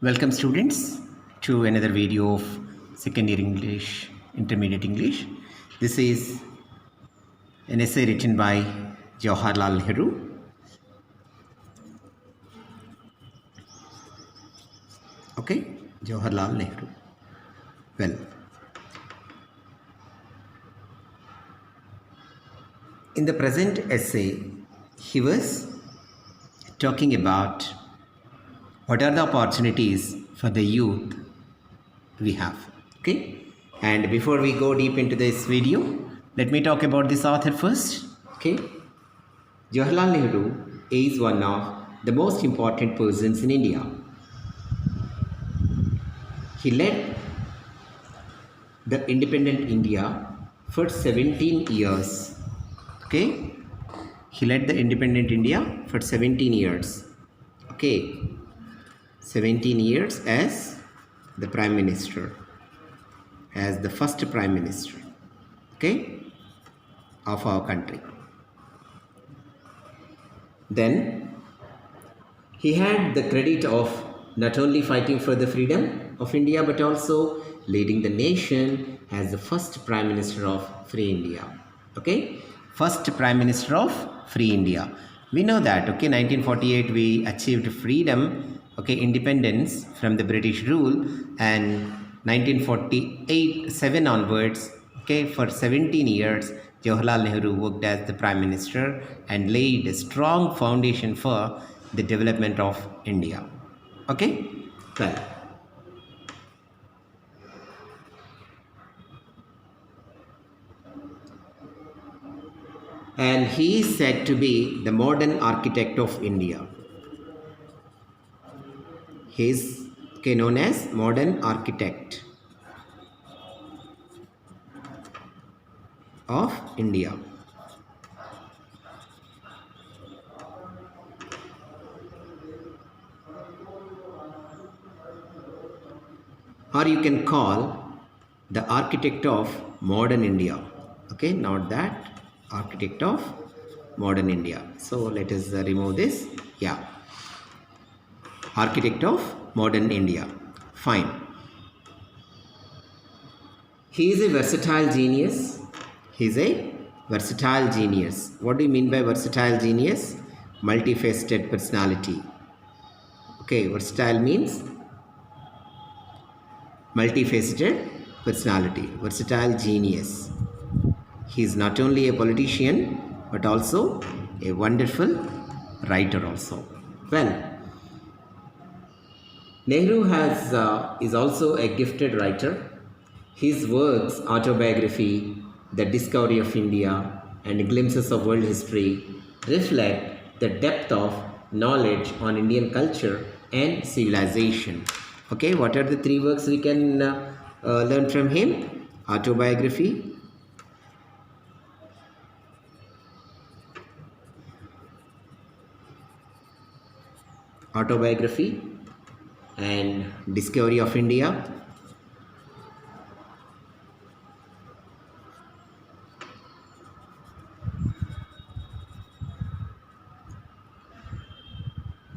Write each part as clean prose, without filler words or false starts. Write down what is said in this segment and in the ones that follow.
Welcome students to another video of second year English, intermediate English. This is an essay written by Jawaharlal Nehru. Okay, Jawaharlal Nehru. Well, in the present essay, he was talking about what are the opportunities for the youth we have. Okay, and before we go deep into this video, let me talk about this author first. Okay, Jawaharlal Nehru is one of the most important persons in India. He led the independent India for 17 years. Okay, he led the independent India for 17 years. Okay, 17 years as the Prime Minister, as the first Prime Minister, okay, of our country. Then he had the credit of not only fighting for the freedom of India but also leading the nation as the first Prime Minister of Free India. Okay, first Prime Minister of Free India. We know that, okay, 1948 we achieved freedom, okay, independence from the British rule, and 1947 onwards, okay, for 17 years Jawaharlal Nehru worked as the Prime Minister and laid a strong foundation for the development of India. Okay, well, and he is said to be the modern architect of India. He is known as modern architect of India. Or you can call the architect of modern India. Okay, not that, architect of modern India. So let us remove this. Yeah, architect of modern India. Fine. He is a versatile genius. He is a versatile genius. What do you mean by versatile genius? Multifaceted personality. Okay, versatile means multifaceted personality. Versatile genius. He is not only a politician but also a wonderful writer also. Well, Nehru is also a gifted writer. His works, Autobiography, The Discovery of India, and Glimpses of World History reflect the depth of knowledge on Indian culture and civilization. Okay, what are the three works we can learn from him? Autobiography, and Discovery of India,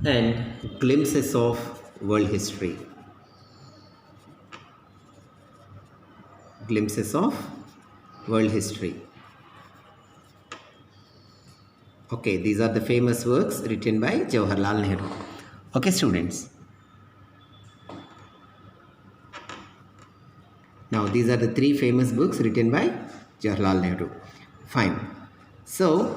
and Glimpses of World History. Glimpses of World History. Okay, these are the famous works written by Jawaharlal Nehru. Okay, students. Now, these are the three famous books written by Jawaharlal Nehru. Fine. So,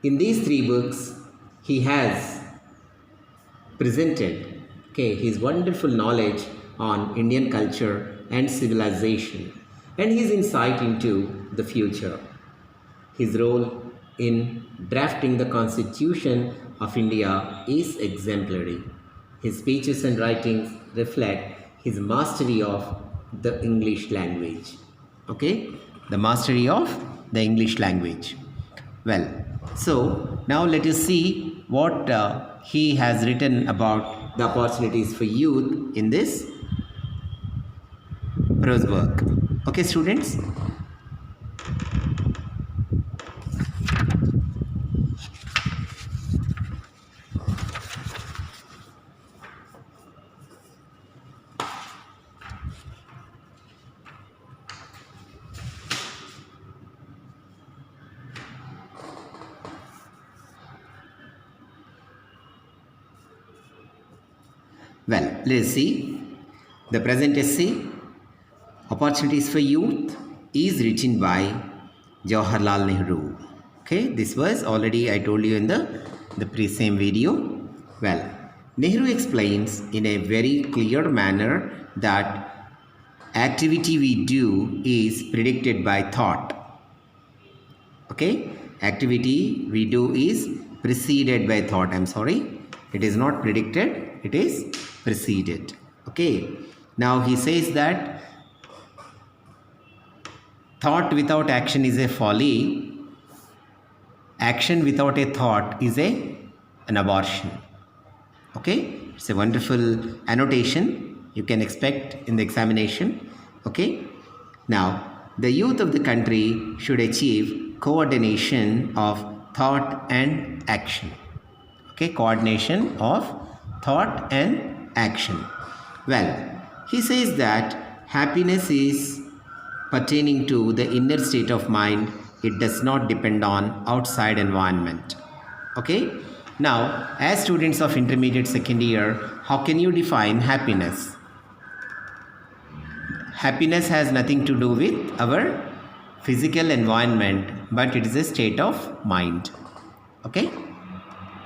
in these three books, he has presented, okay, his wonderful knowledge on Indian culture and civilization and his insight into the future. His role in drafting the Constitution of India is exemplary. His speeches and writings reflect his mastery of the English language. Okay, the mastery of the English language. Well, so now let us see what he has written about the opportunities for youth in this prose work. Okay, students. Well, let's see. The present essay, Opportunities for Youth, is written by Jawaharlal Nehru. Okay, this was already I told you in the same video. Well, Nehru explains in a very clear manner that activity we do is predicted by thought. Okay, activity we do is preceded by thought. I'm sorry, it is not predicted, it is preceded. Okay, now he says that thought without action is a folly, action without a thought is an abortion. Okay, it's a wonderful annotation you can expect in the examination. Okay, now the youth of the country should achieve coordination of thought and action. Okay, coordination of thought and action. Well, he says that happiness is pertaining to the inner state of mind. It does not depend on outside environment. Okay, now as students of intermediate second year, how can you define happiness? Happiness has nothing to do with our physical environment, but it is a state of mind. Okay,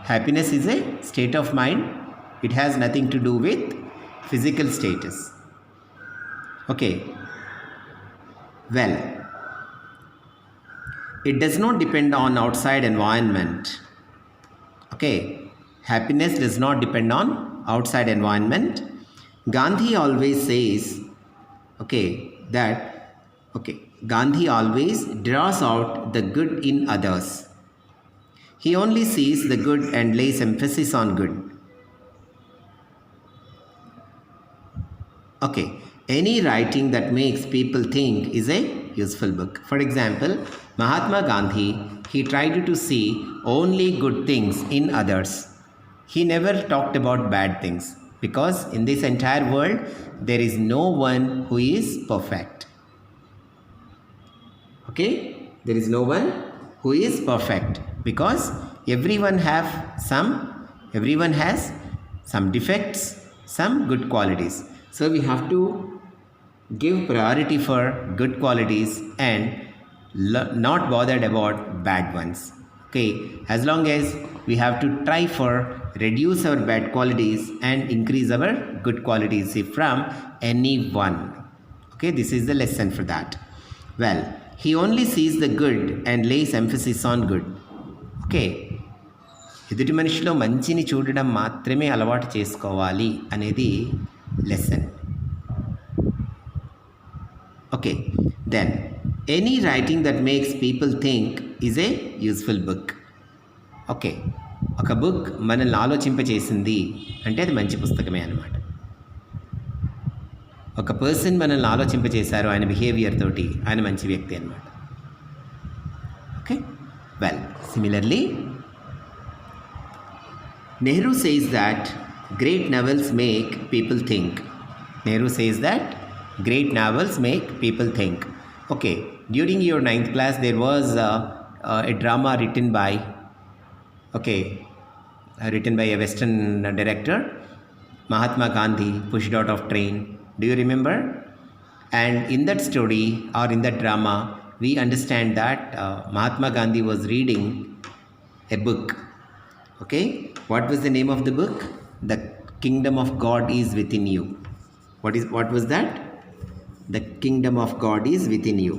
happiness is a state of mind. It has nothing to do with physical status. Okay, well, it does not depend on outside environment. Okay, happiness does not depend on outside environment. Gandhi always says, Gandhi always draws out the good in others. He only sees the good and lays emphasis on good. Okay, any writing that makes people think is a useful book. For example, Mahatma Gandhi, he tried to see only good things in others. He never talked about bad things, because in this entire world there is no one who is perfect. Okay, there is no one who is perfect, because everyone has some defects, some good qualities. So we have to give priority for good qualities and not bothered about bad ones. Okay, as long as we have to try for reduce our bad qualities and increase our good qualities from anyone. Okay, this is the lesson for that. Well, he only sees the good and lays emphasis on good. Okay, ఎదుటి మనిషిలో మంచిని చూడడం మాత్రమే అలవాటు చేసుకోవాలి అనేది lesson. Okay, then any writing that makes people think is a useful book. Okay, ఒక book మనల్ని ఆలోచింపచేసింది అంటే అది మంచి పుస్తకమే అన్నమాట. ఒక పర్సన్ మనల్ని ఆలోచింపచేశారు ఆయన బిహేవియర్ తోటి, ఆయన మంచి వ్యక్తి అన్నమాట. Okay, well similarly Nehru says that great novels make people think. Nehru says that great novels make people think. Okay, during your 9th class there was a drama written by a Western director, Mahatma Gandhi pushed out of train. Do you remember? And in that story or in that drama, we understand that Mahatma Gandhi was reading a book. Okay, what was the name of the book? The Kingdom of God is within you. What was that? The Kingdom of God is within you.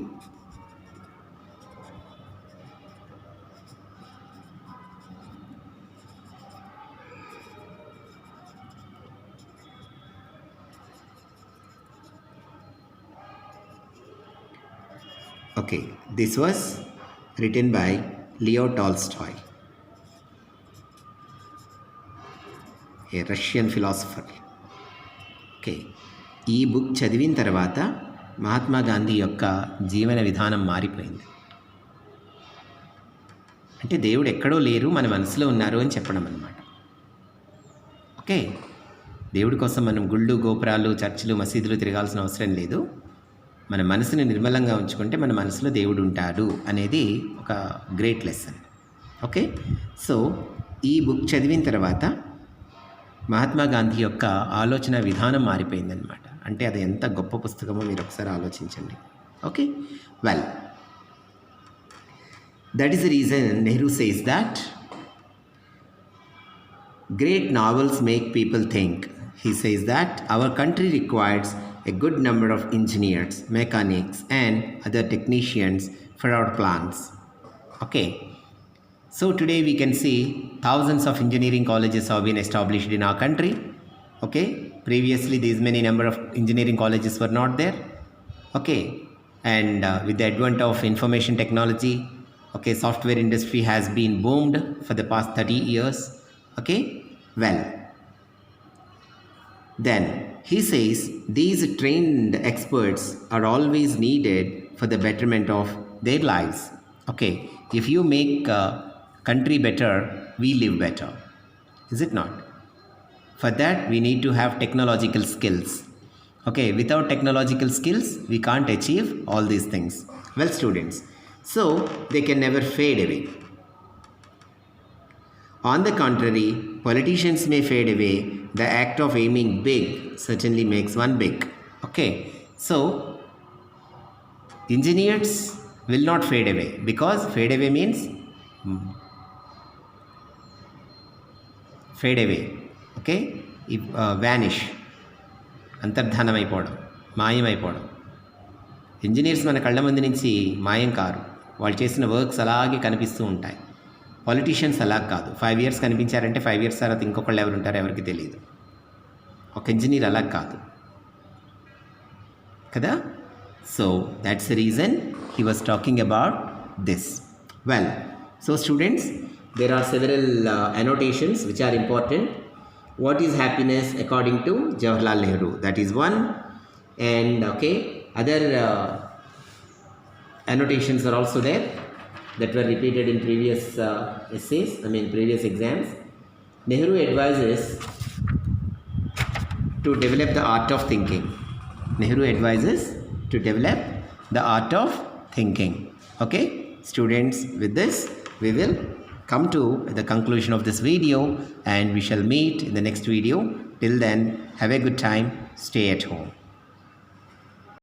Okay, this was written by Leo Tolstoy, a Russian philosopher. Okay, ఈ book చదివిన తర్వాత మహాత్మా గాంధీ యొక్క జీవన విధానం మారిపోయింది. అంటే దేవుడు ఎక్కడో లేరు, మన మనసులో ఉన్నారు అని చెప్పడం అన్నమాట. ఓకే, దేవుడి కోసం మనం గుళ్ళు, గోపురాలు, చర్చిలు, మసీదులు తిరగాల్సిన అవసరం లేదు. మన మనసుని నిర్మలంగా ఉంచుకుంటే మన మనసులో దేవుడు ఉంటాడు అనేది ఒక గ్రేట్ లెసన్. ఓకే, సో ఈ బుక్ చదివిన తర్వాత మహాత్మా గాంధీ యొక్క ఆలోచన విధానం మారిపోయిందనమాట. అంటే అది ఎంత గొప్ప పుస్తకమో మీరు ఒకసారి ఆలోచించండి. Okay, well, that is the reason Nehru says that great novels make people think. He says that our country requires a good number of engineers, mechanics, and other technicians for our plants. Okay, so today we can see thousands of engineering colleges have been established in our country. Okay, previously these many number of engineering colleges were not there. Okay, and with the advent of information technology, okay, software industry has been boomed for the past 30 years. Okay, well, then he says these trained experts are always needed for the betterment of their lives. Okay, if you make country better, we live better, is it not? For that we need to have technological skills. Okay, without technological skills we can't achieve all these things. Well, students, so they can never fade away. On the contrary, politicians may fade away. The act of aiming big certainly makes one big. Okay, so engineers will not fade away, because fade away means fade away. Okay, vanish, అంతర్ధానం అయిపోవడం, మాయమైపోవడం. Engineers మన కళ్ళ ముందు నుంచి మాయం car, వాళ్ళు చేసిన works అలాగే కనిపిస్తూ ఉంటాయి. పొలిటీషియన్స్ అలా కాదు. 5 years కనిపించారంటే 5 years తర్వాత ఇంకొకళ్ళు ఎవరు ఉంటారో ఎవరికి తెలియదు. ఒక ఇంజనీర్ అలా కాదు కదా. So that's the reason he was talking about this. Well, so students, there are several annotations which are important. What is happiness according to Jawaharlal Nehru? That is one. And okay, other annotations are also there that were repeated in previous essays, previous exams. Nehru advises to develop the art of thinking. Nehru advises to develop the art of thinking. Okay, students, with this we will come to the conclusion of this video, and we shall meet in the next video. Till then, have a good time. Stay at home.